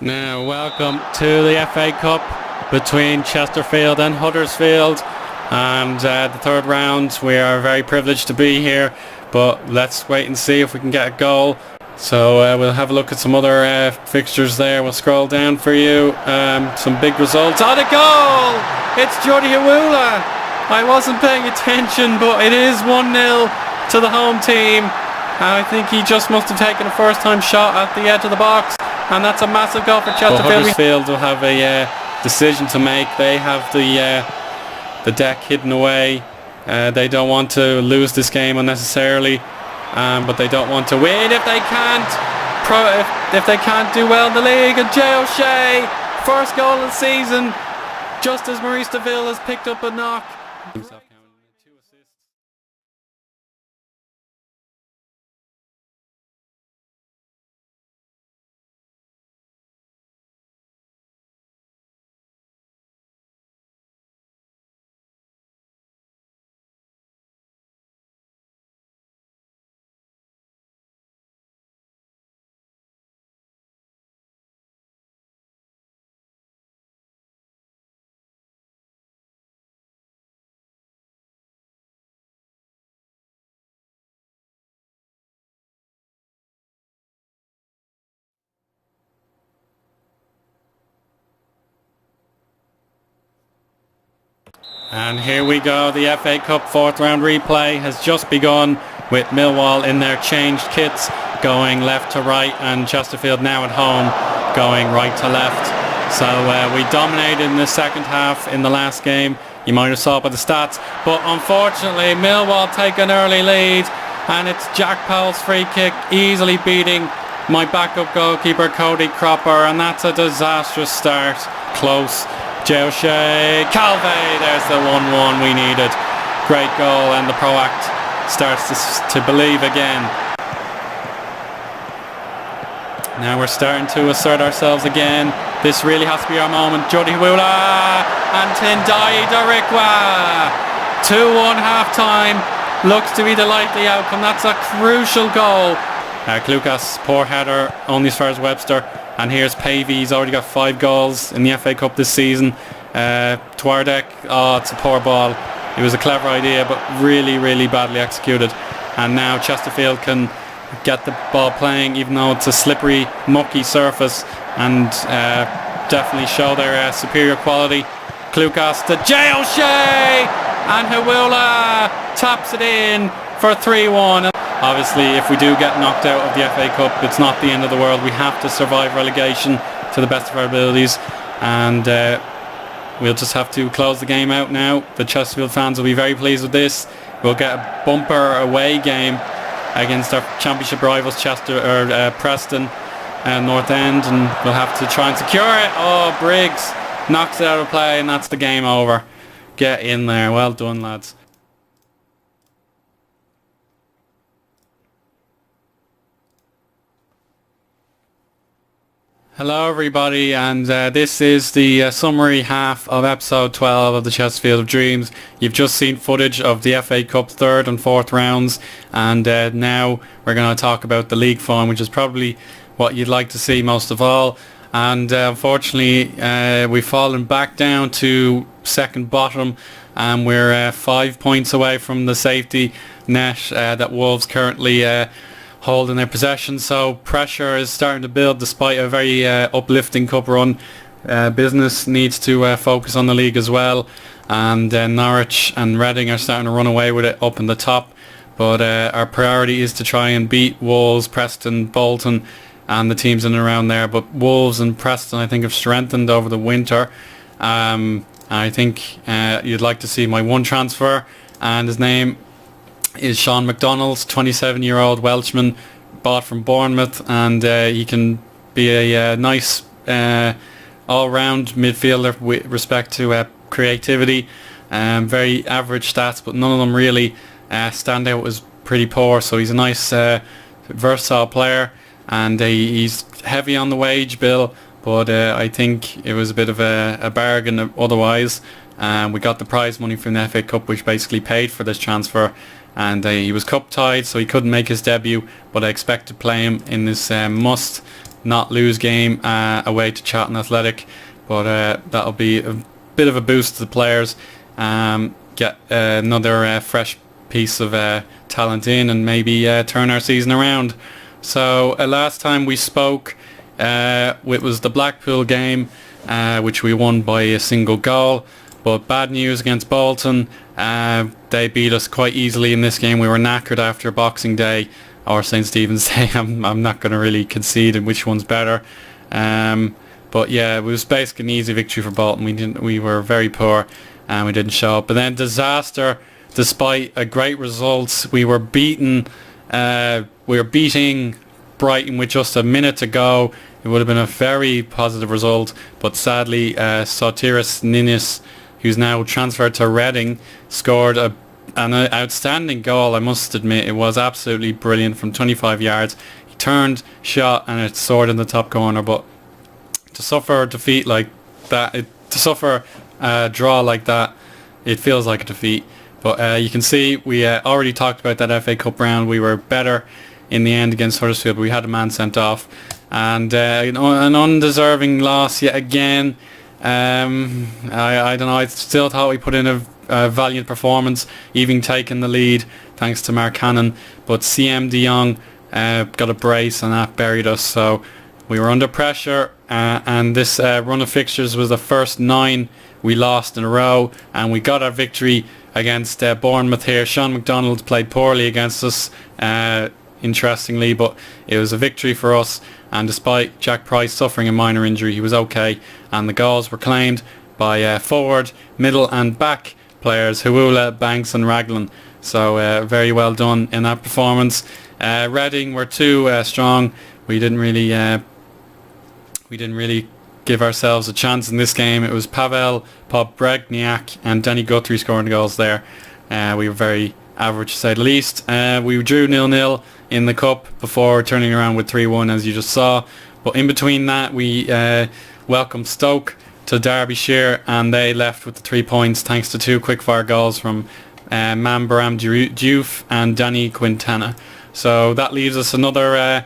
Now, welcome to the FA Cup between Chesterfield and Huddersfield, and the third round. We are very privileged to be here, but let's wait and see if we can get a goal. So we'll have a look at some other fixtures there. We'll scroll down for you. Some big results. Oh, the goal! It's Jordi Hawula. I wasn't paying attention, but it is 1-0 to the home team. I think he just must have taken a first-time shot at the edge of the box, and that's a massive goal for Chesterfield. Well, Huddersfield will have a decision to make. They have the deck hidden away. They don't want to lose this game unnecessarily, but they don't want to win if they can't. If they can't do well in the league. And Jay O'Shea, first goal of the season, just as Maurice DeVille has picked up a knock. And here we go, the FA Cup fourth round replay has just begun with Millwall in their changed kits going left to right, and Chesterfield now at home going right to left. So we dominated in the second half in the last game. You might have saw it by the stats, but unfortunately Millwall take an early lead, and it's Jack Powell's free kick easily beating my backup goalkeeper Cody Cropper, and that's a disastrous start. Close. Jay O'Shea, Calvey, there's the 1-1 we needed. Great goal, and the Pro Act starts to believe again. Now we're starting to assert ourselves again. This really has to be our moment. Jordi Hawula and Tendai Darikwa. 2-1 half time. Looks to be the likely outcome. That's a crucial goal. Klukas, poor header, only as far as Webster. And here's Pavey, he's already got 5 goals in the FA Cup this season. Twardek, it's a poor ball. It was a clever idea, but really, really badly executed. And now Chesterfield can get the ball playing, even though it's a slippery, mucky surface, and definitely show their superior quality. Klukas to Jay O'Shea, and Hawula taps it in for 3-1. Obviously, if we do get knocked out of the FA Cup, it's not the end of the world. We have to survive relegation to the best of our abilities, and we'll just have to close the game out now. The Chesterfield fans will be very pleased with this. We'll get a bumper away game against our championship rivals Preston and North End, and we'll have to try and secure it. Oh, Briggs knocks it out of play, and that's the game over. Get in there. Well done, lads. Hello everybody, and this is the summary half of episode 12 of the Chesterfield of Dreams. You've just seen footage of the FA Cup third and fourth rounds, and now we're going to talk about the league form, which is probably what you'd like to see most of all. And unfortunately we've fallen back down to second bottom, and we're 5 points away from the safety net that Wolves currently hold in their possession, so pressure is starting to build despite a very uplifting cup run. Business needs to focus on the league as well, and Norwich and Reading are starting to run away with it up in the top, but our priority is to try and beat Wolves, Preston, Bolton and the teams in and around there. But Wolves and Preston I think have strengthened over the winter. I think you'd like to see my one transfer, and his name is Sean McDonald's, 27-year-old Welshman, bought from Bournemouth, and he can be a nice all-round midfielder with respect to creativity. Very average stats, but none of them really stand out as pretty poor, so he's a nice versatile player, and he's heavy on the wage bill, but I think it was a bit of a bargain otherwise. We got the prize money from the FA Cup, which basically paid for this transfer, and he was cup tied, so he couldn't make his debut, but I expect to play him in this must not lose game away to Charlton Athletic, but that'll be a bit of a boost to the players. Get another fresh piece of talent in, and maybe turn our season around. So last time we spoke, it was the Blackpool game, which we won by a single goal. But bad news against Bolton. They beat us quite easily in this game. We were knackered after Boxing Day or St. Stephen's Day. I'm not going to really concede in which one's better. But yeah, it was basically an easy victory for Bolton. We were very poor and we didn't show up. But then disaster, despite a great result. We were beating Brighton with just a minute to go. It would have been a very positive result, but sadly Sotiris Ninnis, who's now transferred to Reading, scored an outstanding goal. I must admit, it was absolutely brilliant from 25 yards. He turned, shot, and it soared in the top corner. But to suffer a defeat like that, to suffer a draw like that, it feels like a defeat. But you can see we already talked about that FA Cup round. We were better in the end against Huddersfield, but we had a man sent off. And an undeserving loss yet again. I don't know, I still thought we put in a valiant performance, even taking the lead thanks to Mark Cannon, but CM de Jong got a brace and that buried us. So we were under pressure, and this run of fixtures was the first 9 we lost in a row, and we got our victory against Bournemouth here. Sean McDonald played poorly against us, interestingly, but it was a victory for us. And despite Jack Price suffering a minor injury, he was okay, and the goals were claimed by forward, middle and back players Huula, Banks and Raglan. So very well done in that performance. Reading were too strong. We didn't really give ourselves a chance in this game. It was Pavel Pobregniak and Danny Guthrie scoring the goals there. We were very average to say the least. We drew 0-0 in the cup before turning around with 3-1, as you just saw. But in between that, we welcomed Stoke to Derbyshire, and they left with the 3 points thanks to 2 quick-fire goals from Mambaram Diouf and Danny Quintana. So that leaves us another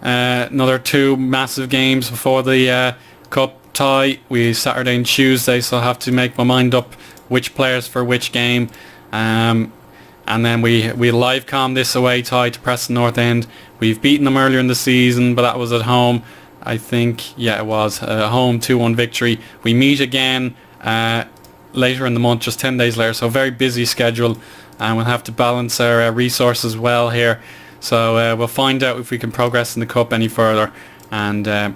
2 massive games before the cup tie. We Saturday and Tuesday, so I'll have to make my mind up which players for which game. And then we live com this away tie to Preston North End. We've beaten them earlier in the season, but that was at home. I think, yeah, it was a home 2-1 victory. We meet again later in the month, just 10 days later. So very busy schedule, and we'll have to balance our resources well here. So we'll find out if we can progress in the cup any further, and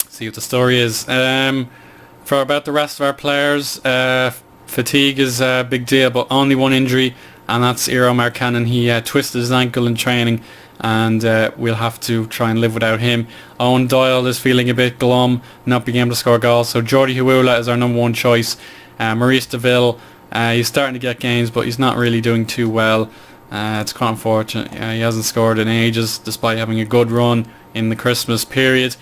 see what the story is. For about the rest of our players, fatigue is a big deal, but only one injury, and that's Eero Markkanen. He twisted his ankle in training, and we'll have to try and live without him. Owen Doyle is feeling a bit glum, not being able to score goals, so Jordi Huula is our number 1 choice. Maurice DeVille, he's starting to get games, but he's not really doing too well. It's quite unfortunate. He hasn't scored in ages, despite having a good run in the Christmas period.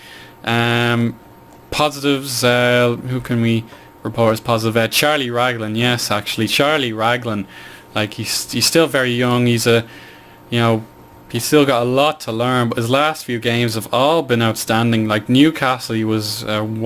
Positives, who can we report as positive? Charlie Raglan, yes, actually, Charlie Raglan. Like, he's still very young. He's he's still got a lot to learn, but his last few games have all been outstanding. Like Newcastle, he was an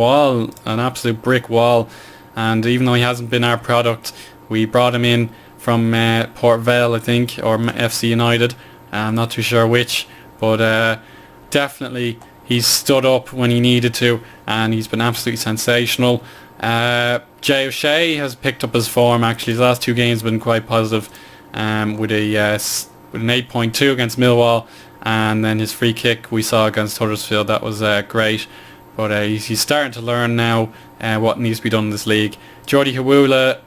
absolute brick wall, and even though he hasn't been our product, we brought him in from Port Vale, I think, or FC United. I'm not too sure which, but definitely he's stood up when he needed to, and he's been absolutely sensational. Jay O'Shea has picked up his form. Actually, his last 2 games have been quite positive, with an 8.2 against Millwall, and then his free kick we saw against Huddersfield, that was great. But he's starting to learn now what needs to be done in this league. Jordi Huula,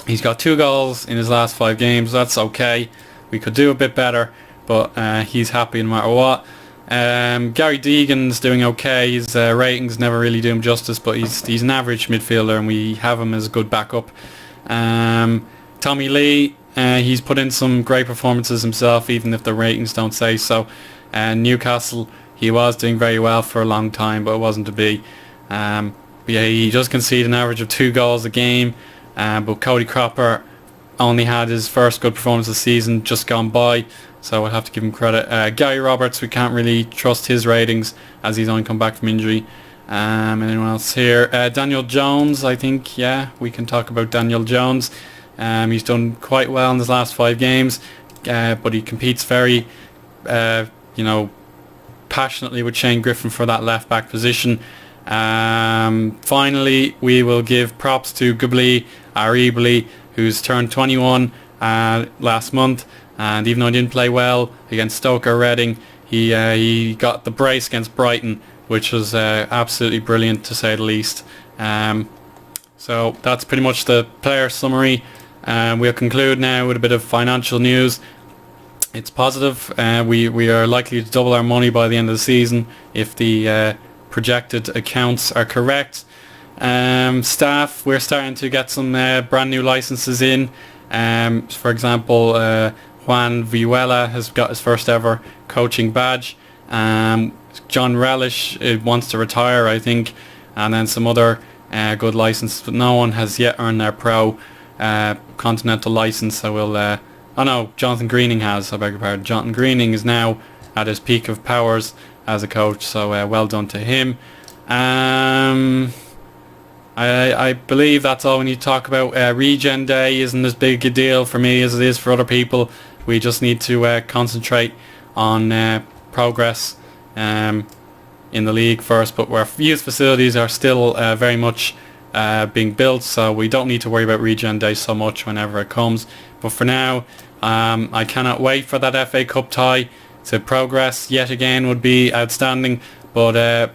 he's got 2 goals in his last 5 games. That's okay. We could do a bit better, but he's happy no matter what. Gary Deegan's doing okay. His ratings never really do him justice, but he's an average midfielder, and we have him as a good backup. Tommy Lee, he's put in some great performances himself, even if the ratings don't say so. Newcastle, he was doing very well for a long time, but it wasn't to be. But yeah, he does concede an average of 2 goals a game. But Cody Cropper, only had his first good performance of the season just gone by, so I'll have to give him credit. Gary Roberts, we can't really trust his ratings as he's only come back from injury. Anyone else here? Daniel Jones, I think, yeah, we can talk about Daniel Jones. He's done quite well in his last 5 games, but he competes very, passionately with Shane Griffin for that left back position. Finally, we will give props to Gabli Aribali, who's turned 21 last month, and even though he didn't play well against Stoke or Reading, he got the brace against Brighton, which was absolutely brilliant to say the least. So that's pretty much the player summary. We'll conclude now with a bit of financial news. It's positive. We are likely to double our money by the end of the season if the projected accounts are correct. Staff, we're starting to get some brand new licenses in. For example, Juan Vihuela has got his first ever coaching badge. John Relish wants to retire, I think, and then some other good licenses, but no one has yet earned their pro continental license. So we'll Jonathan Greening has, I beg your pardon. Jonathan Greening is now at his peak of powers as a coach, so well done to him. I believe that's all we need to talk about. Regen Day isn't as big a deal for me as it is for other people. We just need to concentrate on progress in the league first, but our youth facilities are still very much being built, so we don't need to worry about Regen Day so much whenever it comes. But for now, I cannot wait for that FA Cup tie to progress yet again. Would be outstanding, but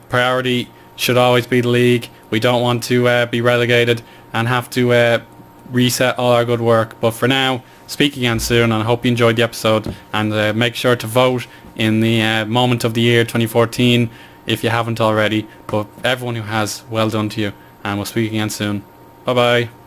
priority should always be the league. We don't want to be relegated and have to reset all our good work. But for now, speak again soon, and I hope you enjoyed the episode, and make sure to vote in the moment of the year 2014 if you haven't already. But everyone who has, well done to you, and we'll speak again soon. Bye bye.